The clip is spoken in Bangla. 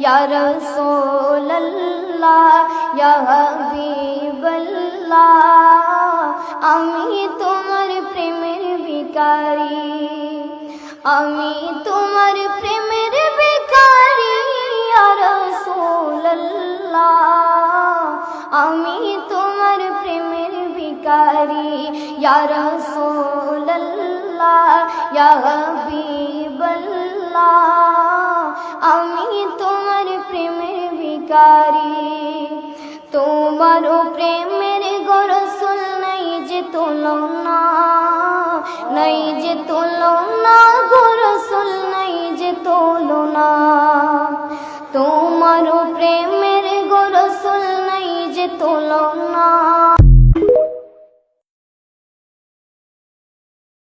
ইয়া রাসূলুল্লাহ ইয়া হাবিবাল্লাহ আমি তোমার প্রেমের ভিখারি আমি তোমার প্রেমের ভিখারি ইয়া রাসূলুল্লাহ আমি তোমার প্রেমের ভিখারি ইয়া রাসূলুল্লাহ ইয়া হাবিবাল্লাহ আমি তোমার প্রেমের ভিখারি তোমার প্রেমের গো রাসূল নাই যে তুলনা